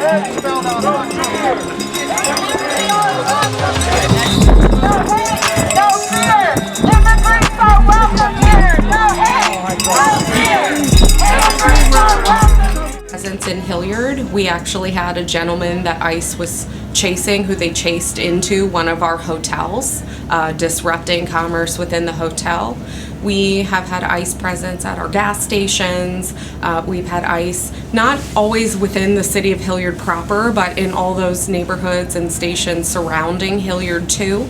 Presence in Hillyard, we actually had a gentleman that ICE was chasing, who they chased into one of our hotels, disrupting commerce within the hotel. We have had ICE presence at our gas stations. We've had ICE not always within the city of Hillyard proper, but in all those neighborhoods and stations surrounding Hillyard too.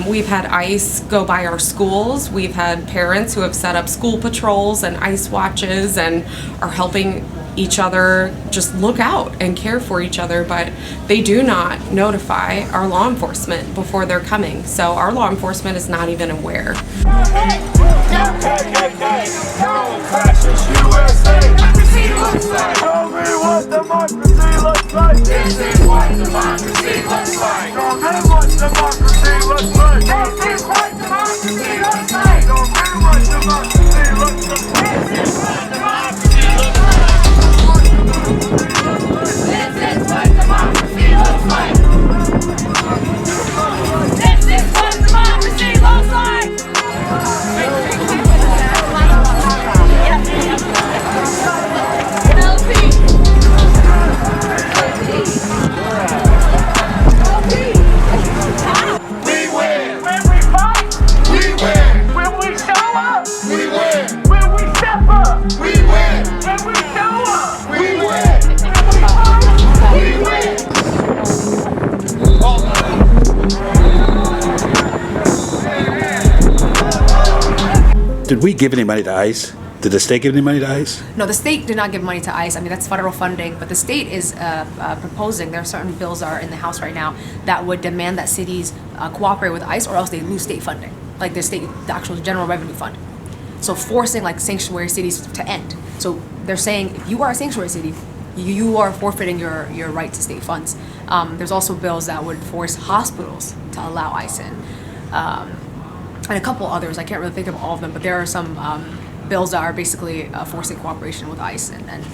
We've had ICE go by our schools. We've had parents who have set up school patrols and ICE watches and are helping each other just look out and care for each other, but they do not notify our law enforcement before they're coming. So our law enforcement is not even aware. Did we give any money to ICE? Did the state give any money to ICE? No, the state did not give money to ICE. I mean, that's federal funding, but the state is proposing, there are certain bills that are in the House right now that would demand that cities cooperate with ICE or else they lose state funding, like the actual general revenue fund. So forcing like sanctuary cities to end. So they're saying if you are a sanctuary city, you are forfeiting your right to state funds. There's also bills that would force hospitals to allow ICE in. And a couple others, I can't really think of all of them, but there are some bills that are basically forcing cooperation with ICE and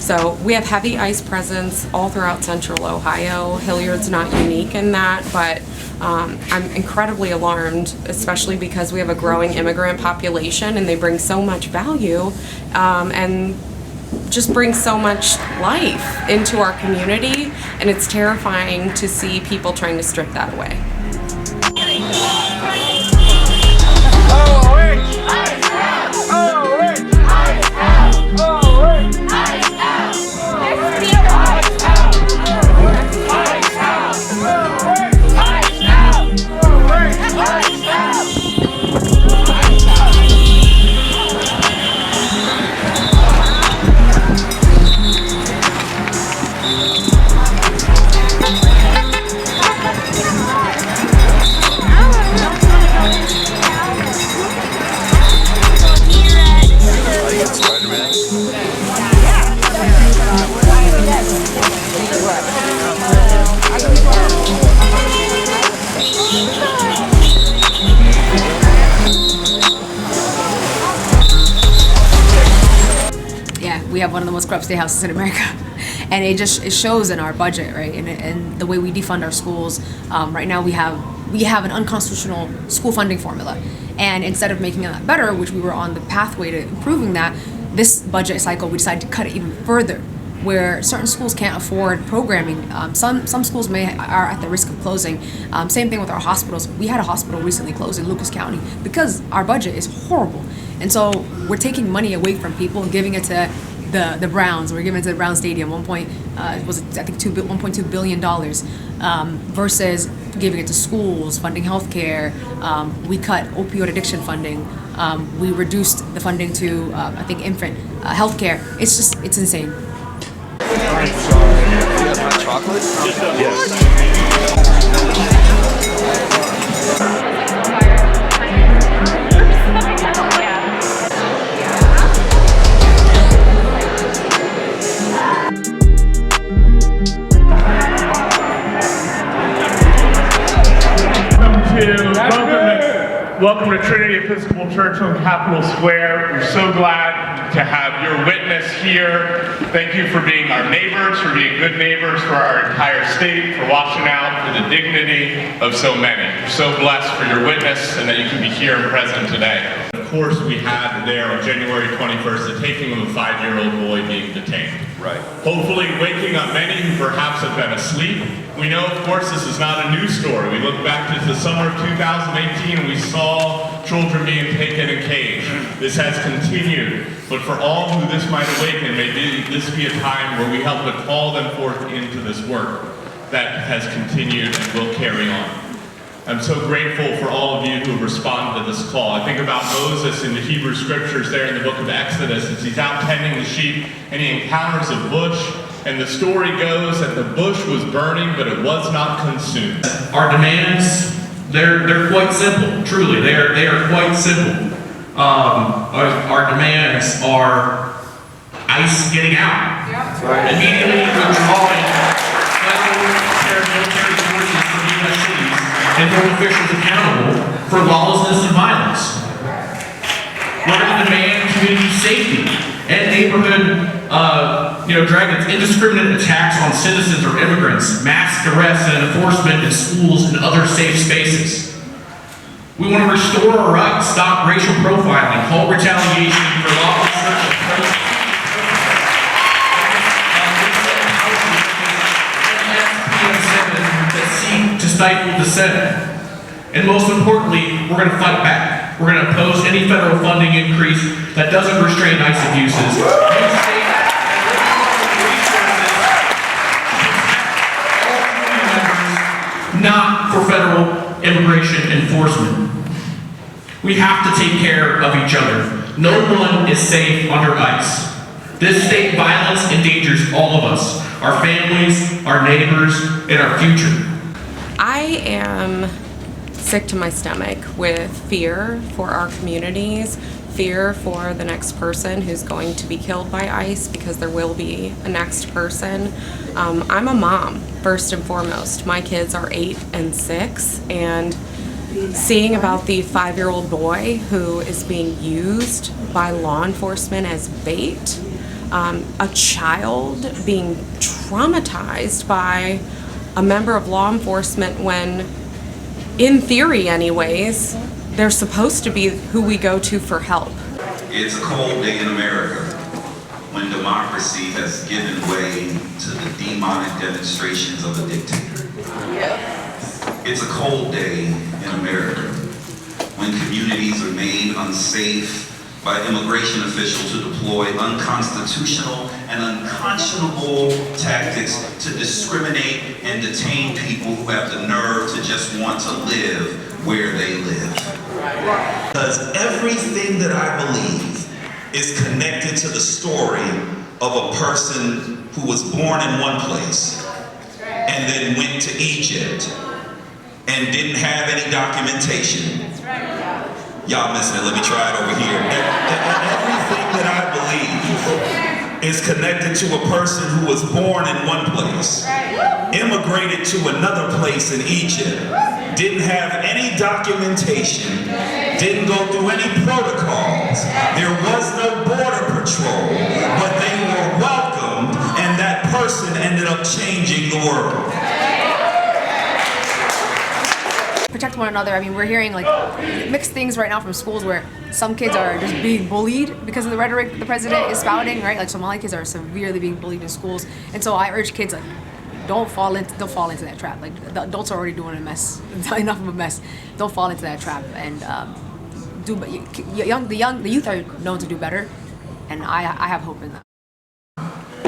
So we have heavy ICE presence all throughout central Ohio. Hillyard's not unique in that, but I'm incredibly alarmed, especially because we have a growing immigrant population and they bring so much value and just bring so much life into our community, and it's terrifying to see people trying to strip that away. we have one of the most corrupt state houses in America. And it shows in our budget, right? And the way we defund our schools. Right now we have an unconstitutional school funding formula. And instead of making that better, which we were on the pathway to improving that, this budget cycle we decided to cut it even further, where certain schools can't afford programming. Some schools are at the risk of closing. Same thing with our hospitals. We had a hospital recently close in Lucas County because our budget is horrible. And so we're taking money away from people and giving it to the Browns. We're giving it to the Brown Stadium, $1.2 billion, versus giving it to schools, funding healthcare. We cut opioid addiction funding. We reduced the funding to, I think, infant healthcare. It's insane. Chocolate? Yes. Welcome to Trinity Episcopal Church on Capitol Square. We're so glad to have your witness here. Thank you for being our neighbors, for being good neighbors for our entire state, for watching out for the dignity of so many. We're so blessed for your witness and that you can be here and present today. Of course, we had there on January 21st the taking of a 5-year-old boy being detained. Right. Hopefully waking up many who perhaps have been asleep. We know, of course, this is not a news story. We look back to the summer of 2018 and we saw children being taken and caged. This has continued, but for all who this might awaken, may this be a time where we help to call them forth into this work that has continued and will carry on. I'm so grateful for all of you who have responded to this call. I think about Moses in the Hebrew scriptures there in the book of Exodus as he's out tending the sheep and he encounters a bush, and the story goes that the bush was burning but it was not consumed. Our demands, they're quite simple, truly, they are quite simple. Our demands are ICE getting out. Right. Immediately withdrawing federal paramilitary forces from U.S. cities and hold officials accountable for lawlessness and violence. We're going to demand community safety and neighborhood dragons, indiscriminate attacks on citizens or immigrants, mass arrests and enforcement in schools and other safe spaces. We want to restore our rights, stop racial profiling, halt retaliation for lawful search of persons. That seek to stifle dissent. And most importantly, we're going to fight back. We're going to oppose any federal funding increase that doesn't restrain ICE abuses. Not for federal immigration enforcement. We have to take care of each other. No one is safe under ICE. This state violence endangers all of us, our families, our neighbors, and our future. I am sick to my stomach with fear for our communities, fear for the next person who's going to be killed by ICE, because there will be a next person. I'm a mom, first and foremost. My kids are 8 and 6, and seeing about the 5-year-old boy who is being used by law enforcement as bait, a child being traumatized by a member of law enforcement when, in theory anyways, they're supposed to be who we go to for help. It's a cold day in America when democracy has given way to the demonic demonstrations of a dictator. It's a cold day in America when communities are made unsafe by immigration officials who deploy unconstitutional and unconscionable tactics to discriminate and detain people who have the nerve to just want to live where they live. Because everything that I believe is connected to the story of a person who was born in one place and then went to Egypt and didn't have any documentation. Y'all missing it, let me try it over here. Everything that I believe is connected to a person who was born in one place, immigrated to another place in Egypt, didn't have any documentation, didn't go through any protocols, there was no border patrol, but they were welcomed, and that person ended up changing the world. Protect one another. I mean, we're hearing like mixed things right now from schools where some kids are just being bullied because of the rhetoric the president is spouting, right? Like Somali kids are severely being bullied in schools, and so I urge kids, like, don't fall into that trap. Like, the adults are already doing a mess, enough of a mess. Don't fall into that trap, and the youth are known to do better, and I have hope in that.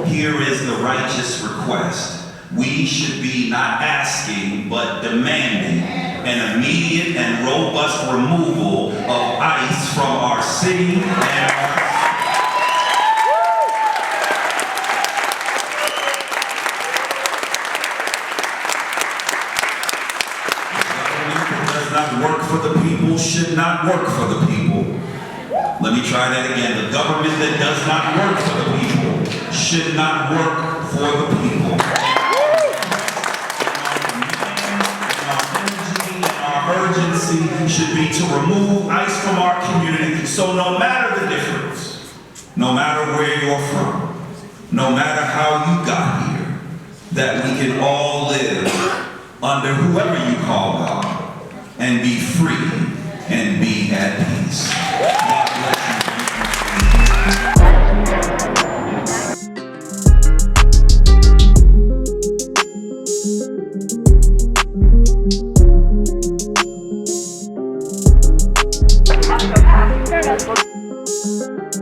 Here is the righteous request We should be not asking, but demanding an immediate and robust removal of ICE from our city and our does not work for the people should not work for the people. Let me try that again. The government that does not work for the people should not work for the people. Our urgency should be to remove ICE from our community. So no matter the difference, no matter where you're from, no matter how you got here, that we can all live under whoever you call God and be free and be at peace. God bless you.